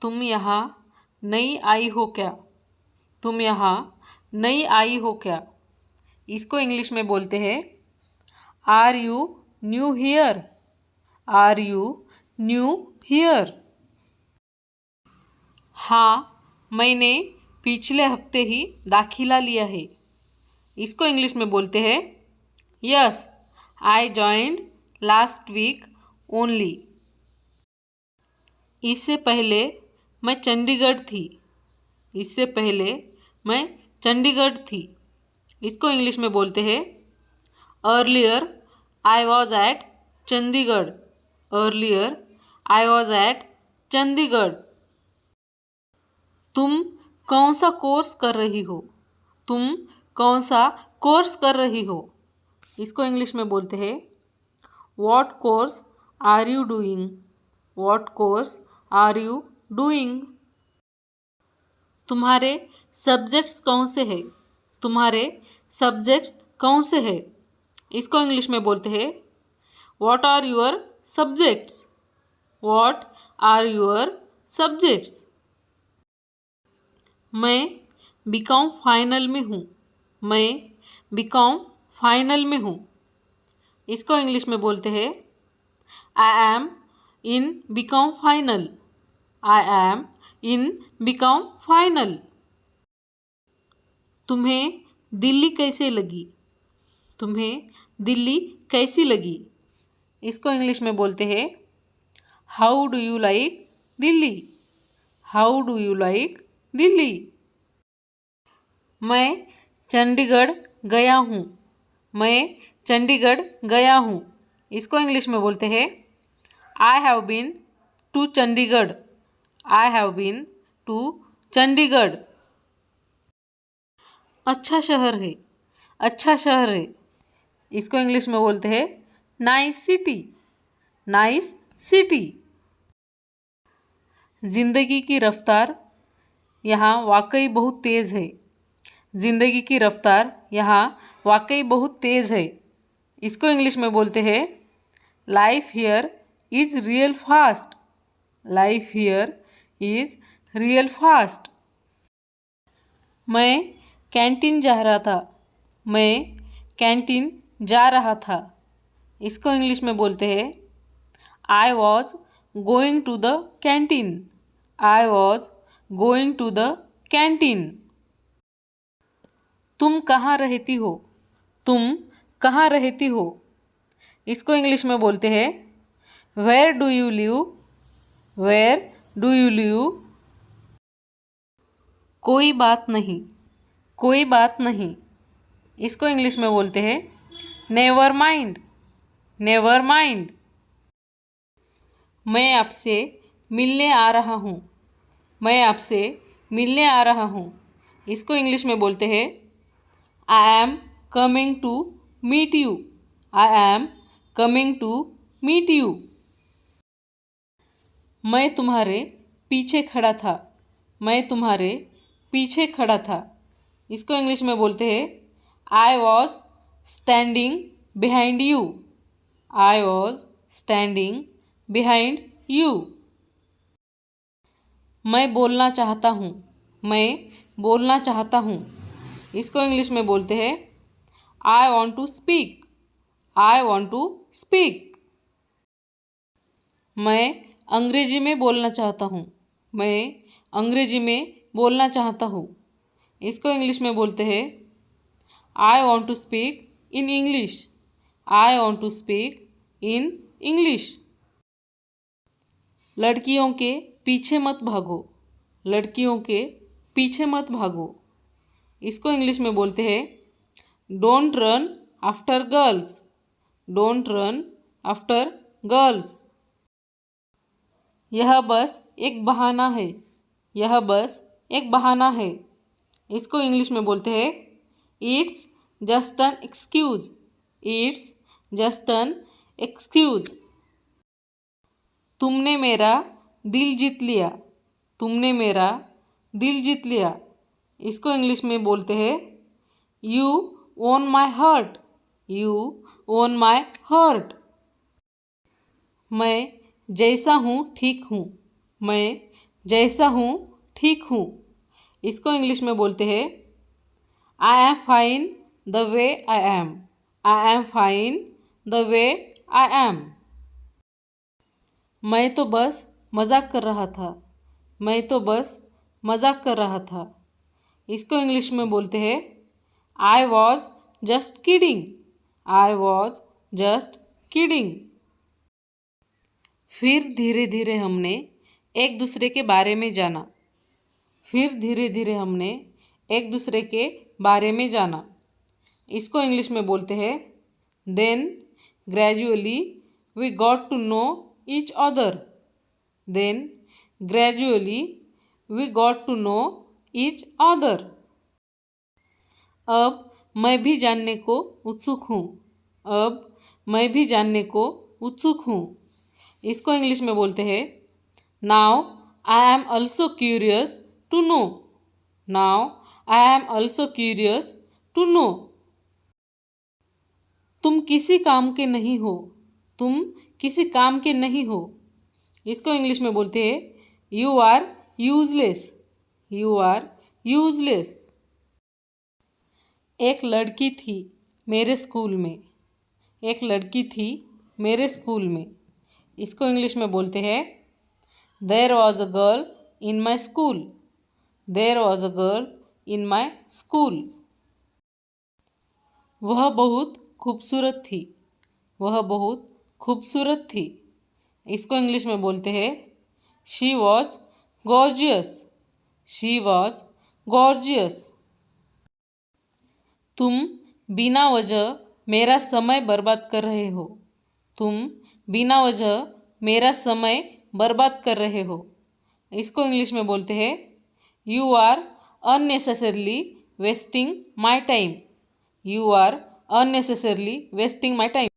तुम यहाँ नई आई हो क्या? तुम यहाँ नई आई हो क्या? इसको इंग्लिश में बोलते हैं are you new here? Are you new here? हाँ, मैंने पिछले हफ्ते ही दाखिला लिया है। इसको इंग्लिश में बोलते हैं yes I joined last week only. इससे पहले मैं चंडीगढ़ थी। इससे पहले मैं चंडीगढ़ थी। इसको इंग्लिश में बोलते हैं earlier I was at Chandigarh. Earlier I was at Chandigarh. तुम कौन सा कोर्स कर रही हो? तुम कौन सा कोर्स कर रही हो? इसको इंग्लिश में बोलते हैं what course are you doing? What course are you doing? तुम्हारे सब्जेक्ट्स कौन से हैं? तुम्हारे सब्जेक्ट्स कौन से हैं? इसको इंग्लिश में बोलते हैं what are your subjects? What are your subjects? मैं बीकॉम फाइनल में हूँ। मैं बीकॉम फाइनल में हूँ। इसको इंग्लिश में बोलते हैं I am in BCom final. I am in BCom final. तुम्हें दिल्ली कैसे लगी? तुम्हें दिल्ली कैसी लगी? इसको इंग्लिश में बोलते हैं how do you like Delhi? How do you like Delhi? मैं चंडीगढ़ गया हूँ। मैं चंडीगढ़ गया हूँ। इसको इंग्लिश में बोलते हैं I have been to Chandigarh. I have been to Chandigarh. अच्छा शहर है। अच्छा शहर है। इसको इंग्लिश में बोलते हैं नाइस सिटी। Nice city. ज़िंदगी की रफ्तार यहाँ वाकई बहुत तेज़ है। ज़िंदगी की रफ्तार यहाँ वाकई बहुत तेज़ है। इसको इंग्लिश में बोलते हैं life here is real fast. Life here is real fast. मैं कैंटीन जा रहा था। मैं कैंटीन जा रहा था। इसको इंग्लिश में बोलते हैं I was going to the canteen. I was going to the canteen. तुम कहाँ रहती हो? तुम कहाँ रहती हो? इसको इंग्लिश में बोलते हैं where do you live? Where do you live? कोई बात नहीं। कोई बात नहीं। इसको इंग्लिश में बोलते हैं नेवर माइंड। Never mind. मैं आपसे मिलने आ रहा हूँ। मैं आपसे मिलने आ रहा हूँ। इसको इंग्लिश में बोलते हैं I am coming to meet you. I am coming to meet you. मैं तुम्हारे पीछे खड़ा था। मैं तुम्हारे पीछे खड़ा था। इसको इंग्लिश में बोलते हैं I was standing behind you. I was standing behind you. मैं बोलना चाहता हूँ। मैं बोलना चाहता हूँ। इसको इंग्लिश में बोलते हैं I want to speak. I want to speak. मैं अंग्रेजी में बोलना चाहता हूँ। मैं अंग्रेजी में बोलना चाहता हूँ। इसको इंग्लिश में बोलते हैं I want to speak in English. I want to speak in English. लड़कियों के पीछे मत भागो। लड़कियों के पीछे मत भागो। इसको इंग्लिश में बोलते हैं don't run after girls. Don't run after girls. यह बस एक बहाना है। यह बस एक बहाना है। इसको इंग्लिश में बोलते हैं it's just an excuse. It's just an excuse. तुमने मेरा दिल जीत लिया। तुमने मेरा दिल जीत लिया। इसको इंग्लिश में बोलते हैं you own my heart. You own my heart. मैं जैसा हूँ ठीक हूँ। मैं जैसा हूँ ठीक हूँ। इसको इंग्लिश में बोलते हैं I am fine the way I am. I am fine the way I am. मैं तो बस मजाक कर रहा था। मैं तो बस मजाक कर रहा था। इसको इंग्लिश में बोलते हैं I was just kidding. I was just kidding. फिर धीरे धीरे हमने एक दूसरे के बारे में जाना। फिर धीरे धीरे हमने एक दूसरे के बारे में जाना। इसको इंग्लिश में बोलते हैं then gradually we got to know each other. Then gradually we got to know each other. अब मैं भी जानने को उत्सुक हूँ। अब मैं भी जानने को उत्सुक हूँ। इसको इंग्लिश में बोलते हैं now I am also curious to know. Now I am also curious to know. तुम किसी काम के नहीं हो। तुम किसी काम के नहीं हो। इसको इंग्लिश में बोलते हैं you are useless. You are useless. एक लड़की थी मेरे स्कूल में। एक लड़की थी मेरे स्कूल में। इसको इंग्लिश में बोलते हैं there was a girl in my school. There was a girl in my school. वह बहुत खूबसूरत थी। वह बहुत खूबसूरत थी। इसको इंग्लिश में बोलते हैं she was gorgeous. She was gorgeous. तुम बिना वजह मेरा समय बर्बाद कर रहे हो। तुम बिना वजह मेरा समय बर्बाद कर रहे हो। इसको इंग्लिश में बोलते हैं you are unnecessarily wasting my time. You are unnecessarily wasting my time.